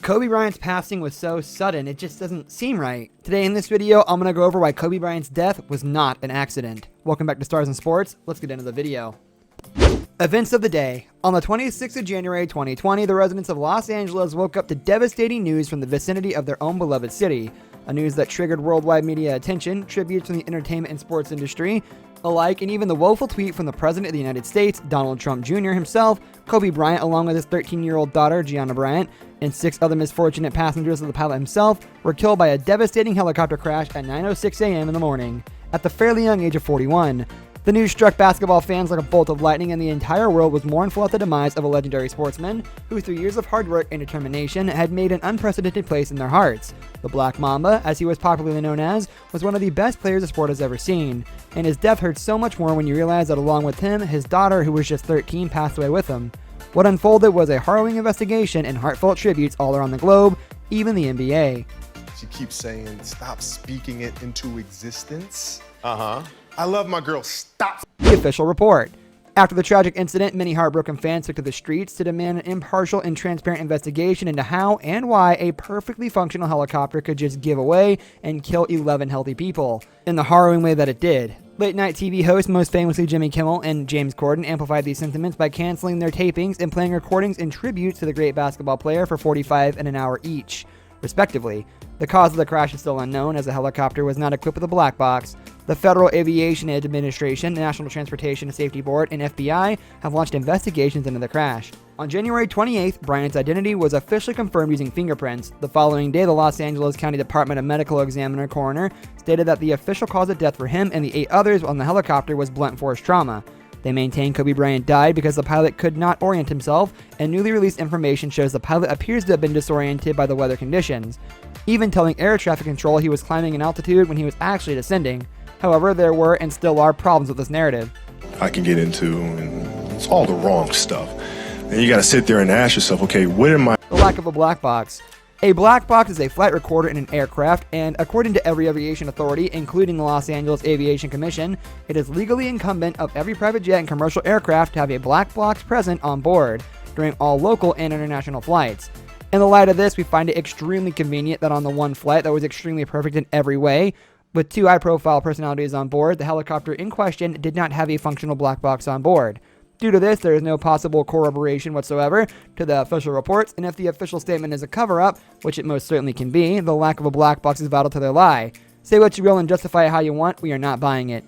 Kobe Bryant's passing was so sudden, it just doesn't seem right. Today in this video, I'm going to go over why Kobe Bryant's death was not an accident. Welcome back to Stars and Sports. Let's get into the video. Events of the day. On the 26th of January 2020, the residents of Los Angeles woke up to devastating news from the vicinity of their own beloved city. A news that triggered worldwide media attention, tributes from the entertainment and sports industry alike, and even the woeful tweet from the President of the United States, Donald Trump Jr. himself. Kobe Bryant, along with his 13-year-old daughter, Gianna Bryant, and 6 other misfortunate passengers of the pilot himself, were killed by a devastating helicopter crash at 9:06 a.m. in the morning, at the fairly young age of 41. The news struck basketball fans like a bolt of lightning, and the entire world was mournful at the demise of a legendary sportsman who, through years of hard work and determination, had made an unprecedented place in their hearts. The Black Mamba, as he was popularly known as, was one of the best players the sport has ever seen, and his death hurts so much more when you realize that along with him, his daughter, who was just 13, passed away with him. What unfolded was a harrowing investigation and heartfelt tributes all around the globe, even the NBA. She keeps saying, stop speaking it into existence. I love my girl, stop. The official report. After the tragic incident, many heartbroken fans took to the streets to demand an impartial and transparent investigation into how and why a perfectly functional helicopter could just give away and kill 11 healthy people, in the harrowing way that it did. Late-night TV hosts, most famously Jimmy Kimmel and James Corden, amplified these sentiments by canceling their tapings and playing recordings in tribute to the great basketball player for 45 and an hour each, respectively. The cause of the crash is still unknown, as the helicopter was not equipped with a black box. The Federal Aviation Administration, the National Transportation Safety Board, and FBI have launched investigations into the crash. On January 28th, Bryant's identity was officially confirmed using fingerprints. The following day, the Los Angeles County Department of Medical Examiner coroner stated that the official cause of death for him and the 8 others on the helicopter was blunt force trauma. They maintain Kobe Bryant died because the pilot could not orient himself, and newly released information shows the pilot appears to have been disoriented by the weather conditions, even telling air traffic control he was climbing an altitude when he was actually descending. However, there were and still are problems with this narrative. I can get into, and it's all the wrong stuff. And you gotta sit there and ask yourself, okay, what am I? The lack of a black box. A black box is a flight recorder in an aircraft, and according to every aviation authority, including the Los Angeles Aviation Commission, it is legally incumbent of every private jet and commercial aircraft to have a black box present on board during all local and international flights. In the light of this, we find it extremely convenient that on the one flight that was extremely perfect in every way, with 2 high-profile personalities on board, the helicopter in question did not have a functional black box on board. Due to this, there is no possible corroboration whatsoever to the official reports, and if the official statement is a cover-up, which it most certainly can be, the lack of a black box is vital to their lie. Say what you will and justify it how you want, we are not buying it.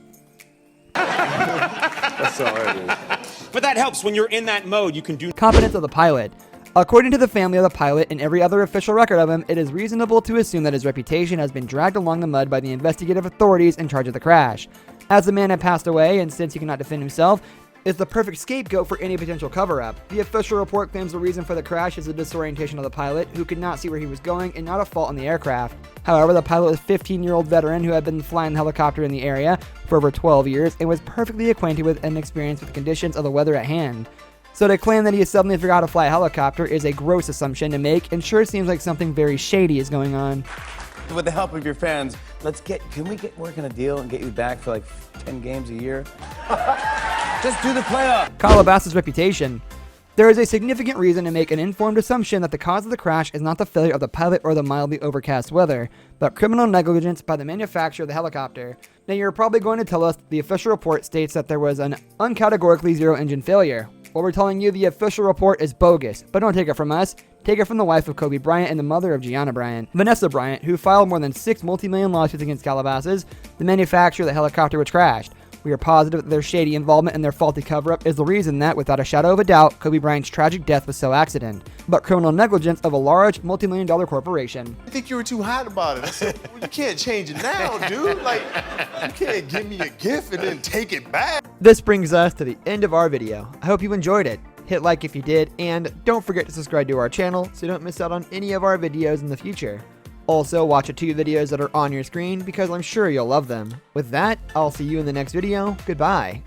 That's all right. But that helps when you're in that mode. You can do Competence of the pilot. According to the family of the pilot and every other official record of him, it is reasonable to assume that his reputation has been dragged along the mud by the investigative authorities in charge of the crash. As the man had passed away, and since he cannot defend himself, is the perfect scapegoat for any potential cover-up. The official report claims the reason for the crash is the disorientation of the pilot, who could not see where he was going, and not a fault on the aircraft. However, the pilot was a 15-year-old veteran who had been flying the helicopter in the area for over 12 years and was perfectly acquainted with and experienced with the conditions of the weather at hand. So to claim that he suddenly forgot how to fly a helicopter is a gross assumption to make, and sure seems like something very shady is going on. With the help of your fans, can we get working a deal and get you back for like 10 games a year? Just do the playoff. Calabasas' reputation. There is a significant reason to make an informed assumption that the cause of the crash is not the failure of the pilot or the mildly overcast weather, but criminal negligence by the manufacturer of the helicopter. Now you're probably going to tell us the official report states that there was an uncategorically zero-engine failure. Well, we're telling you the official report is bogus, but don't take it from us. Take it from the wife of Kobe Bryant and the mother of Gianna Bryant, Vanessa Bryant, who filed more than 6 multi-million lawsuits against Calabasas, the manufacturer of the helicopter which crashed. We are positive that their shady involvement and their faulty cover-up is the reason that, without a shadow of a doubt, Kobe Bryant's tragic death was so accident, but criminal negligence of a large multi-million-dollar corporation. I think you were too hot about it. I said, well, you can't change it now, dude. Like, you can't give me a gift and then take it back. This brings us to the end of our video. I hope you enjoyed it. Hit like if you did, and don't forget to subscribe to our channel so you don't miss out on any of our videos in the future. Also, watch the 2 videos that are on your screen because I'm sure you'll love them. With that, I'll see you in the next video. Goodbye.